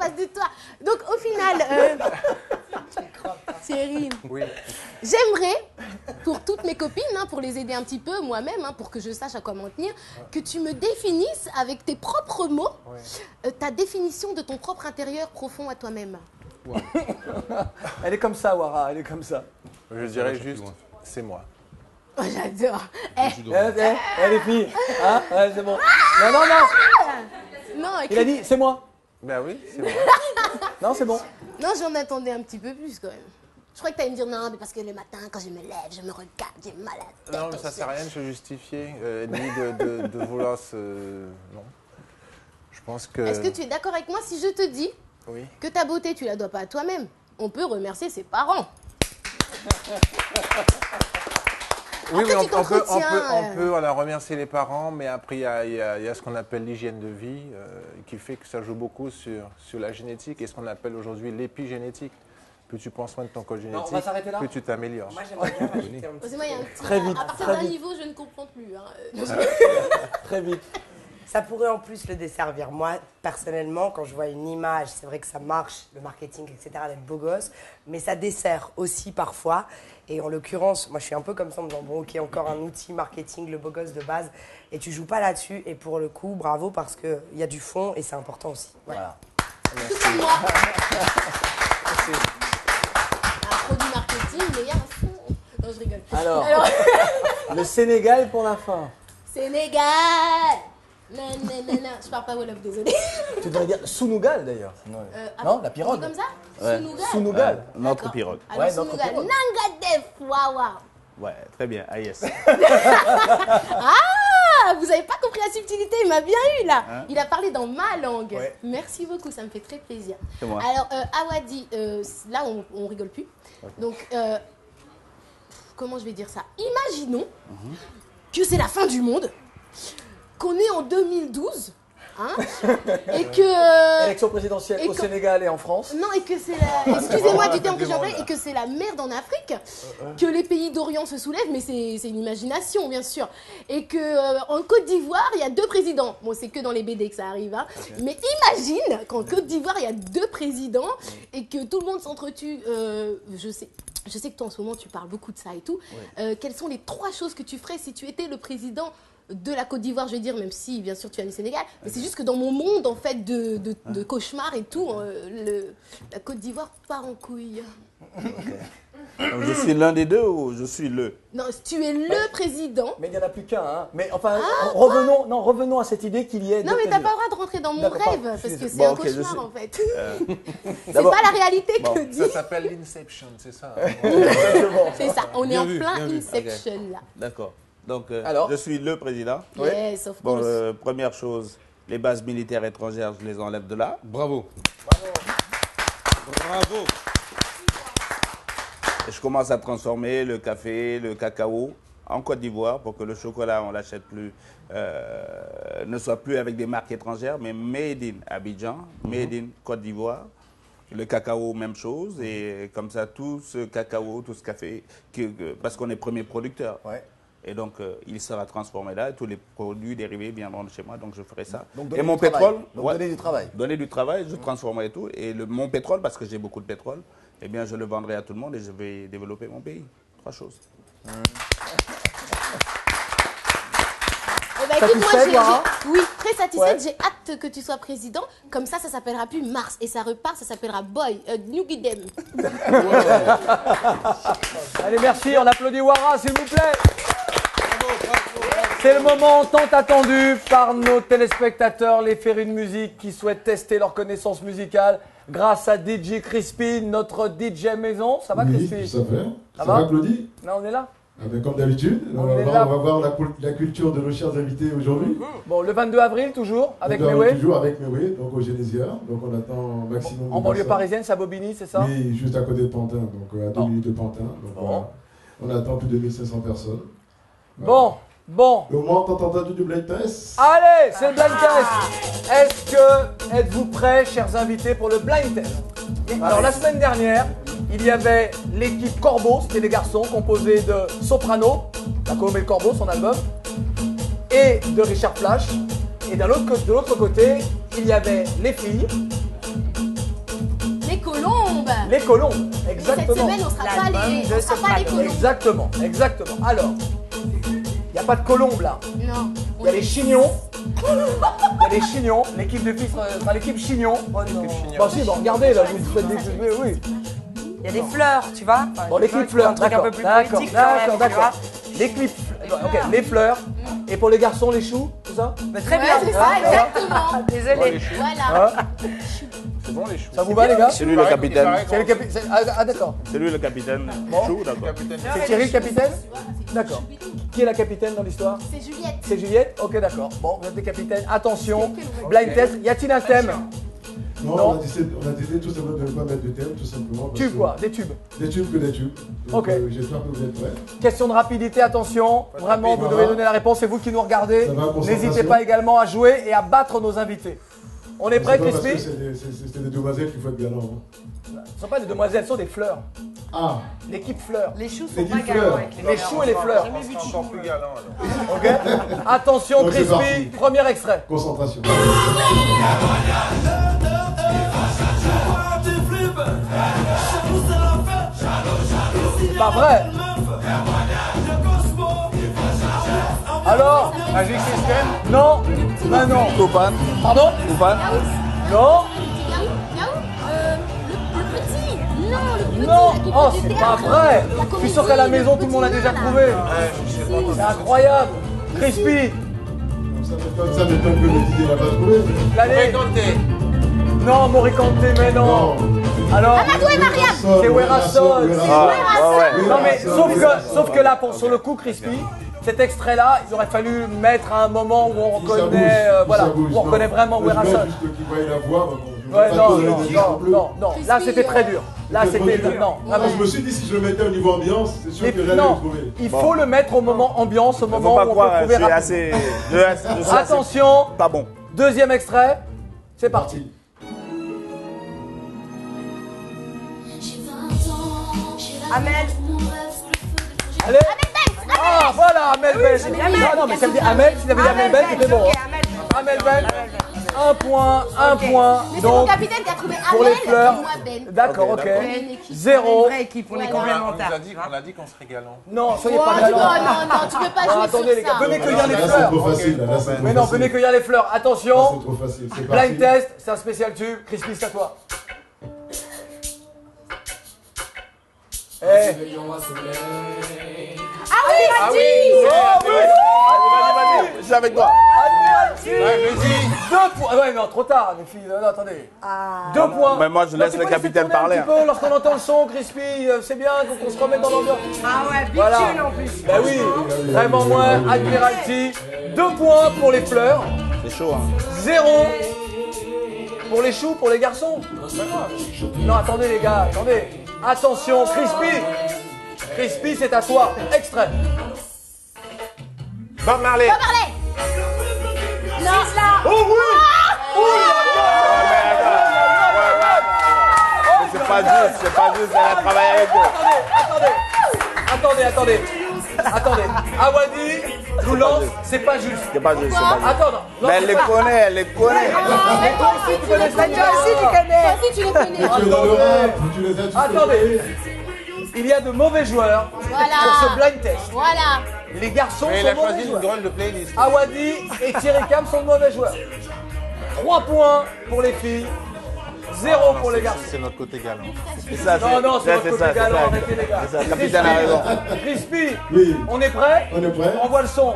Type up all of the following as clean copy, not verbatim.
face de toi. Donc au final, Thierry, Oui. j'aimerais, pour toutes mes copines, hein, pour les aider un petit peu, moi-même, hein, pour que je sache à quoi m'en tenir, que tu me définisses avec tes propres mots, ta définition de ton propre intérieur profond à toi-même. Wow. Elle est comme ça, Wara, elle est comme ça. Je dirais juste, c'est moi. Oh, j'adore. Les filles, hein, ouais, c'est bon. Non, non, non. Non, Il a dit, c'est moi. Ben oui, c'est moi. Non, c'est bon. Non, j'en attendais un petit peu plus quand même. Je crois que tu allais me dire non, mais parce que le matin, quand je me lève, je me regarde, j'ai mal à la tête. Non, mais ça sert à rien de se justifier, ni de vouloir se... Non. Je pense que... Est-ce que tu es d'accord avec moi si je te dis Oui. que ta beauté, tu la dois pas à toi-même? On peut remercier ses parents. Oui, Après, mais tu t'entretiens, on peut voilà, remercier les parents, mais après, il y a ce qu'on appelle l'hygiène de vie, qui fait que ça joue beaucoup sur la génétique et ce qu'on appelle aujourd'hui l'épigénétique. Plus tu prends soin de ton code génétique, on va s'arrêter là. plus tu t'améliores. Moi, j'aimerais bien rajouter un petit Excusez-moi, il y a un petit... Très vite, À partir très d'un vite. niveau, je ne comprends plus. Hein. Très vite. Ça pourrait en plus le desservir. Moi, personnellement, quand je vois une image, c'est vrai que ça marche, le marketing, etc., d'être beau gosse, mais ça dessert aussi parfois. Et en l'occurrence, moi, je suis un peu comme ça en me disant, bon, ok, encore un outil marketing, le beau gosse de base, et tu joues pas là-dessus. Et pour le coup, bravo, parce qu'il y a du fond et c'est important aussi. Voilà. Tout comme moi. Un produit marketing, mais il y a un fond. Non, je rigole. Alors, le Sénégal pour la fin. Sénégal. Non, non, non, non. Je parle pas Wolof, désolé. Tu devrais dire Sounougal d'ailleurs. Non, la pirogue. Comme ça Ouais. Sounougal. Sounougal. Notre D'accord. pirogue. Alors, Ouais, notre Sounougal. pirogue. Nangadef. Waouh, waouh. Ouais, très bien. Ah yes. Ah, vous avez pas compris la subtilité, il m'a bien eu là. Hein? Il a parlé dans ma langue. Ouais. Merci beaucoup, ça me fait très plaisir. C'est moi. Alors, Awadi, là on rigole plus. Donc, comment je vais dire ça? Imaginons que c'est la fin du monde, qu'on est en 2012, hein, et que... Élection présidentielle et au quand- Sénégal et en France. Non, et que c'est la... Excusez-moi du terme que j'emploie, et que c'est la merde en Afrique, que les pays d'Orient se soulèvent, mais c'est une imagination, bien sûr. Et que en Côte d'Ivoire, il y a 2 présidents. Bon, c'est que dans les BD que ça arrive, hein. Mais imagine qu'en Côte d'Ivoire, il y a 2 présidents et que tout le monde s'entretue. Je sais que toi, en ce moment, tu parles beaucoup de ça et tout. Quelles sont les 3 choses que tu ferais si tu étais le président de la Côte d'Ivoire, je veux dire, même si bien sûr tu as du Sénégal, mais c'est juste que dans mon monde en fait de cauchemar et tout, la Côte d'Ivoire part en couille. Donc, je suis l'un des deux ou je suis le? Non, tu es le président. Mais il n'y en a plus qu'un. Hein. Mais enfin, revenons à cette idée qu'il y ait. Non, deux mais t'as pas présidents. le droit de rentrer dans mon D'accord, rêve, pardon, parce que c'est Bon, un ok, je cauchemar sais. en fait. C'est D'abord- pas la réalité Bon, que dit. Ça s'appelle l'Inception, c'est ça. C'est ça, on est Bien en vu, plein bien vu. Inception là. D'accord. Donc, Alors je suis le président. Yes, of Bon, course. première chose, les bases militaires étrangères, je les enlève de là. Bravo. Bravo. Et je commence à transformer le café, le cacao en Côte d'Ivoire pour que le chocolat, on l'achète plus, ne soit plus avec des marques étrangères, mais made in Abidjan, made in Côte d'Ivoire. Le cacao, même chose. Et comme ça, tout ce cacao, tout ce café, parce qu'on est premier producteur. Ouais. Et donc, il sera transformé là et tous les produits dérivés viendront de chez moi. Donc, je ferai ça. Donc, et donner mon du travail. pétrole, Donc, ouais, donner du travail. donner du travail, je transformerai tout. Et mon pétrole, parce que j'ai beaucoup de pétrole, eh bien, je le vendrai à tout le monde et je vais développer mon pays. 3 choses. Eh ben, écoute, moi, Satisfaite, Laura oui, très satisfaite. Ouais. J'ai hâte que tu sois président. Comme ça s'appellera plus Mars et ça repart, ça s'appellera Boy, New Guidem. Allez, merci. On applaudit Wara, s'il vous plaît. C'est le moment tant attendu par nos téléspectateurs, les férus de musique qui souhaitent tester leur connaissance musicale grâce à DJ Crispy, notre DJ maison. Ça va, Oui, Crispy? ça fait. Ça Ça va va, Claudie? Là, on est là. Ah ben, comme d'habitude, on est va là. voir la culture de nos chers invités aujourd'hui. Bon, le 22 avril, toujours, avec Donc, Mewé. toujours avec Mewé, donc au Genesia. Donc on attend un maximum de En banlieue personnes. parisienne, c'est à Bobigny, c'est ça? Oui, juste à côté de Pantin, donc à 2 Bon. minutes de Pantin. Donc Bon. voilà. On attend plus de 1500 personnes. Voilà. Bon. Et au moins, t'as entendu du blind test? Allez, c'est le blind test. Êtes-vous prêts, chers invités, pour le blind test? Alors, la semaine dernière, il y avait l'équipe Corbeau, c'était les garçons, composés de Soprano, la Colombe et le Corbeau, son album, et de Richard Flash. Et de l'autre côté, il y avait les filles, Les colombes, Cette exactement. semaine, on sera pas les colombes. Exactement, exactement. Alors, il n'y a pas de colombes là. Non. Il y a les chignons. Il y a les chignons. L'équipe de filles sera l'équipe chignon. Oh non. Bah si, bah regardez là, vous faites des... Oui. Il y a des fleurs, tu vois. Enfin, Bon, l'équipe fleurs, un truc un d'accord. peu plus D'accord, politique quand même, tu d'accord. vois. L'équipe, ok, les fleurs. Et pour les garçons, les choux, tout ça. Mais très Ouais, bien. c'est ça, exactement. Oh, Désolée. les choux. Voilà. Hein C'est bon les choux. Ça vous va les gars? C'est lui le capitaine. C'est le capitaine. Ah d'accord. C'est lui le capitaine. Bon. Chou, d'accord. Capitaine. C'est Thierry le capitaine? D'accord. Qui est la capitaine dans l'histoire? C'est Juliette. C'est Juliette? Ok, d'accord. Bon, vous êtes des capitaines. Attention, blind test. Y a-t-il un thème? Non, Non. on a décidé tout simplement de ne pas mettre de thème, tout simplement. parce Tube que- quoi? Des tubes. Des tubes que des tubes. Donc, Ok. j'espère que vous êtes prêts. Question de rapidité, attention. Vraiment, vous devez donner la réponse. C'est vous qui nous regardez. Ça va, concentration. N'hésitez pas également à jouer et à battre nos invités. On est prêts, C'est pas parce que Crispy? c'est des demoiselles qu'il faut être galant. Ce ne sont pas des demoiselles, ce sont des fleurs. Ah, L'équipe fleurs. Les choux C'est sont pas qui galants fleur avec Les choux et les fleurs. On sera encore plus galant alors. Ok. Attention, Donc, c'est Crispy. parti. Premier extrait. concentration. C'est pas vrai. Alors? Magic System. Non. Ben non. Topan. Pardon? Topan. Non. Yaou, le petit. Non, le petit. Non. la qui Oh, fait du c'est théâtre. pas vrai. La Je suis sûr qu'à la comédie, maison, le tout le monde a petit déjà nain, trouvé. là. C'est incroyable. Crispy. Ça m'étonne que le Didier n'a pas trouvé. Allez. Fréquenté. Non, Moricante, mais non. Alors? Amadou et Mariam. C'est Werrason. Ah, ouais. Non mais sauf que là, sur le coup, Crispy, cet extrait-là, il aurait fallu mettre à un moment où on reconnaît, voilà, où on reconnaît vraiment Werrason. Juste qu'il voyait la voix. Ouais, non. Là, c'était très dur. Là, c'était non. Vraiment. Je me suis dit, si je le mettais au niveau ambiance, c'est sûr Mais que j'allais le non, trouver. il faut le mettre au moment ambiance, au Faut moment pas où on peut croire, je trouver suis rapidement. assez. je suis assez Attention, pas bon. deuxième extrait, c'est parti. Amel. Allez. Ah voilà, Amel Ben. Ah non mais ça veut dire Amel, s'il avait dit Amel Ben, c'était bon. Ok, hein. Amel. Amel Ben, un point. Mais c'est mon Donc capitaine qui a trouvé pour les Amel fleurs. et moi Ben. D'accord, Ok, ok. d'accord. On est une équipe. Zéro. Une vraie équipe, on est Voilà. On complémentaires. a dit qu'on serait galant. Non, soyez Oh, pas non, galant. non, tu peux pas Ah, jouer attendez les sur gars, ça. venez cueillir les Là, c'est fleurs. trop facile. Là, c'est trop Mais non, facile. venez cueillir les fleurs. Là, c'est Attention, trop facile. C'est parti. blind test, c'est un spécial tube. Crispy, c'est à toi. Eh. Ah oui, Oh oui. Vas-y, je suis avec toi. Admiralty. 2 points. Ah ouais, non, trop tard, les filles. Non, attendez. 2 points. Mais moi, je laisse Tu le peux capitaine laisser tourner parler, un petit peu lorsqu'on entend le son, Crispy. C'est bien qu'on se remette dans l'ambiance. Ah ouais, big Voilà. tune en plus. Bah oui, vraiment moins. Admiralty. 2 points pour les fleurs. C'est chaud, hein. 0 pour les choux, pour les garçons. Non, attendez les gars, attendez. Attention, Crispy. Crispy, c'est à toi. Extrait. Bob Marley. Non, Oh oui. Mais c'est pas juste, elle a travaillé avec eux. Attendez. Awadi nous lance, c'est pas juste. C'est pas juste, c'est pas juste. Attends, non. Mais elle les connaît, elle les connaît. Mais toi aussi, tu connais ça. Toi aussi, tu connais. toi aussi tu les connais. Tu es dans le rap, tu les as tous Attendez. fait. Il y a de mauvais joueurs Voilà. pour ce blind test. Voilà. Les garçons Mais il sont a choisi mauvais une joueurs. drôle de playlist. Awadi et Thierry Cam sont de mauvais joueurs. 3 points pour les filles, 0 pour les garçons. C'est notre côté galant. C'est ça, Non, c'est votre côté ça, galant, ça. arrêtez les gars. C'est ça, le capitaine a raison. Crispy, Oui. on est prêt? On est prêt. On voit le son.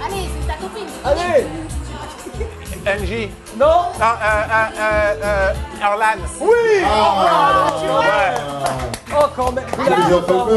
Allez, c'est ta copine. Allez. NJ. Non. Orlan. Oui. Ah, Oh, quand même. ça nous a fait peur. Non,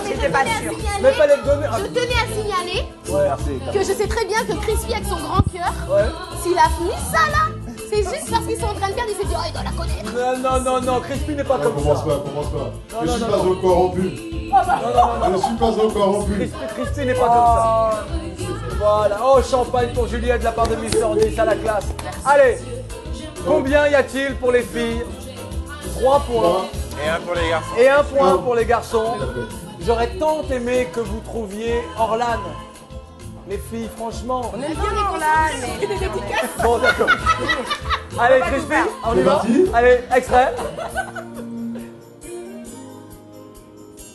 mais J'étais pas sûre. Mais fallait le donner. Je tenais à signaler Merci. que je sais très bien que Crispy, avec son grand cœur, Ouais. s'il a mis ça là, c'est juste parce qu'ils sont en train de perdre, il s'est dit, oh, il doit la connaître. Non, Crispy n'est pas Non, comme commence ça. pas. Je non, suis non, pas non. encore rompu. Je ne suis pas encore rompu. Crispy n'est pas comme ça. Voilà. Oh, champagne pour Juliette de la part de Mister 10 à la classe. Allez. Combien y a-t-il pour les filles? 3 points. Et un pour les garçons. Et 1 point pour les garçons. J'aurais tant aimé que vous trouviez Orlan. Les filles, franchement. On est violents là, mais... Bon, d'accord. Allez, Crispy, on y va. parti. Allez, extrait.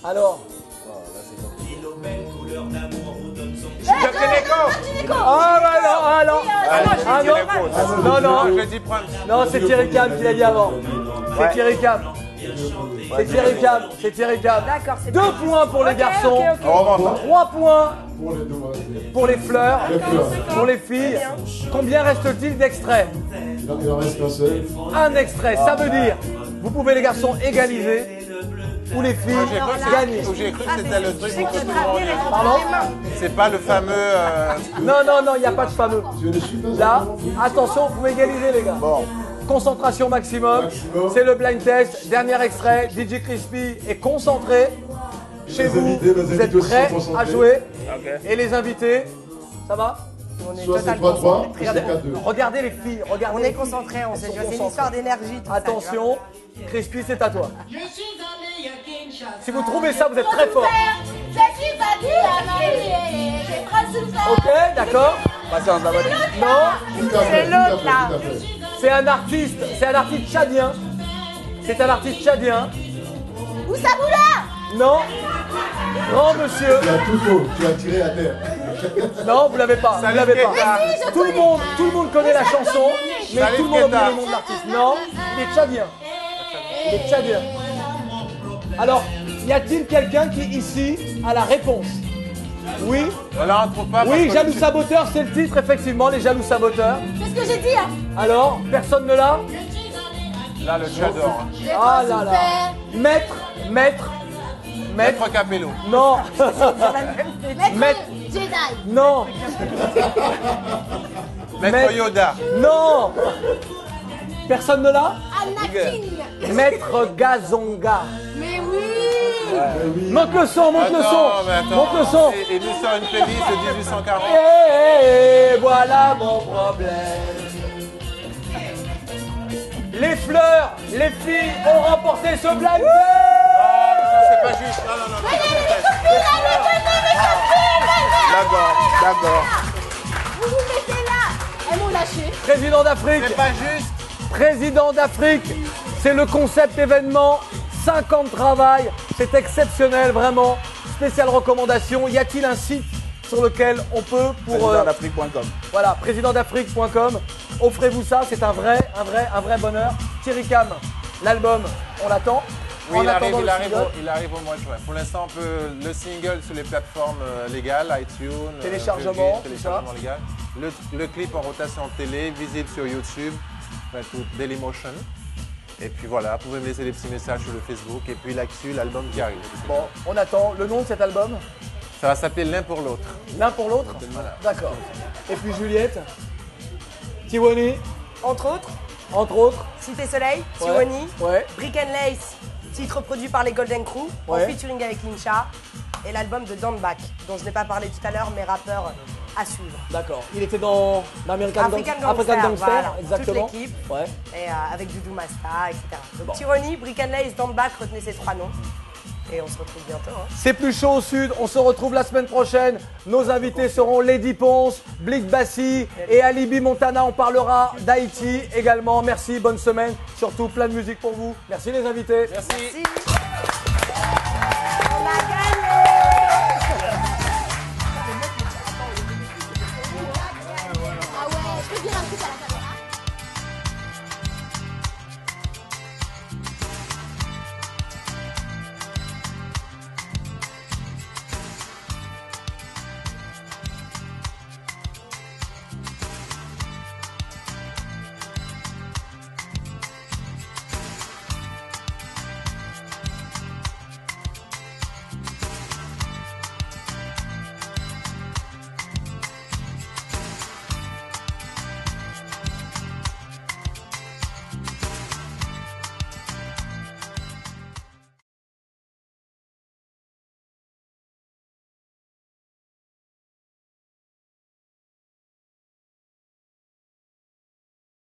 Alors. Ah bah non, ah non. Ah non. Non, non. Je dis prendre. Non, c'est Thierry Cam qui l'a dit avant. C'est Thierry Cam. C'est Thierry Cam. C'est Thierry Cam. D'accord, c'est 2 points pour les garçons. ok, ok. 3 points Pour les demoiselles. pour les fleurs. Les fleurs. Pour les filles. Combien reste-t-il d'extraits? Il en reste qu'un seul. Un extrait. Ça veut dire, vous pouvez les garçons égaliser ou les filles gagner. J'ai cru que c'était le truc. Pardon? C'est pas le fameux. Non, non, non, il n'y a pas de fameux. Tu veux les suivre? Là, attention, vous pouvez égaliser les gars. Concentration maximum. C'est le blind test. Dernier extrait. DJ Crispy est concentré. Chez vous, invités, vous êtes aussi prêts sont concentrés. à jouer. Et les invités, ça va? On est Soit c'est totalement 3-3, concentrés. soit c'est 4-2. Regardez les filles, regardez. On les est filles. concentrés, on sait sont déjà. C'est une concentrés. histoire d'énergie. tout ça, tu vois. Attention, Crispy, c'est à toi. Si vous trouvez ça, vous êtes très fort. Ok, d'accord. Patience, d'abord. Non, Tout à fait, C'est tout à l'autre, fait, là. tout à fait. c'est un artiste tchadien. C'est un artiste tchadien. Où ça vous là? Non, grand monsieur. Tu as tout faux, tu as tiré à terre. Non, vous l'avez pas. Vous l'avez pas. Mais si, Tout le monde connaît la chanson, mais Salif tout le monde oublie Keita. le nom de l'artiste. Non, il est tchadien. Il est tchadien. Alors, y a-t-il quelqu'un qui ici a la réponse? Oui. Voilà, on trouve pas. Oui, parce Jaloux que- Saboteurs, c'est le titre, effectivement, les Jaloux Saboteurs. C'est ce que j'ai dit, hein. Alors, personne ne l'a? Là, le j'adore. Ah là là. Maître. Maître Capello. Non. Maître Maître. Jedi. Non. Maître Maître- Yoda. Non. Personne ne l'a? Anakin. Maître Gazonga. Mais oui. Monte le son, monte le Attends, son. mais attends. Monte le son. Et nous sur une playlist de 1840. Et voilà mon problème. Les fleurs, les filles ont remporté ce blind test. C'est pas juste. Non, non, non. D'accord. Vous vous mettez là. Elles m'ont lâché. Président d'Afrique. C'est pas juste. Président d'Afrique, c'est le concept événement, 5 ans de travail, c'est exceptionnel vraiment, spéciale recommandation. Y a-t-il un site sur lequel on peut pour... Présidentdafrique.com. Voilà, présidentdafrique.com, offrez-vous ça, c'est un vrai bonheur. Thierry Cam, l'album, on l'attend. Oui, En il arrive, attendant il, le arrive single, il arrive au mois de juin. Pour l'instant, on peut le single sur les plateformes légales, iTunes, Téléchargement, Virgin, tout téléchargement légal. Le clip en rotation télé, visible sur YouTube, enfin, tout Dailymotion. Et puis voilà, vous pouvez me laisser des petits messages sur le Facebook. Et puis l'actu, l'album qui arrive. Bon, on attend le nom de cet album, Ça va s'appeler L'un pour l'autre. l'un pour l'autre. Voilà. D'accord. Et puis Juliette, Tiwani, Entre autres, entre autres. Cité Soleil, Ouais. Tiwani, Ouais. Brick and Lace, titre produit par les Golden Crew, Ouais. en featuring avec Incha, et l'album de Don Back, dont je n'ai pas parlé tout à l'heure, mais rappeur à suivre. D'accord. Il était dans l'American African Gangster, Gangster, voilà. exactement. Toute l'équipe. Ouais. Et avec Doudou Masta, etc. Donc Bon. Tyranny, Brick and Lace, Don Back, retenez ces 3 noms. Et on se retrouve bientôt. Hein. C'est plus chaud au sud, on se retrouve la semaine prochaine. Nos invités seront Lady Ponce, Blick Bassi et Alibi Montana. On parlera d'Haïti également. Merci, bonne semaine. Surtout plein de musique pour vous. Merci les invités. Merci. Merci.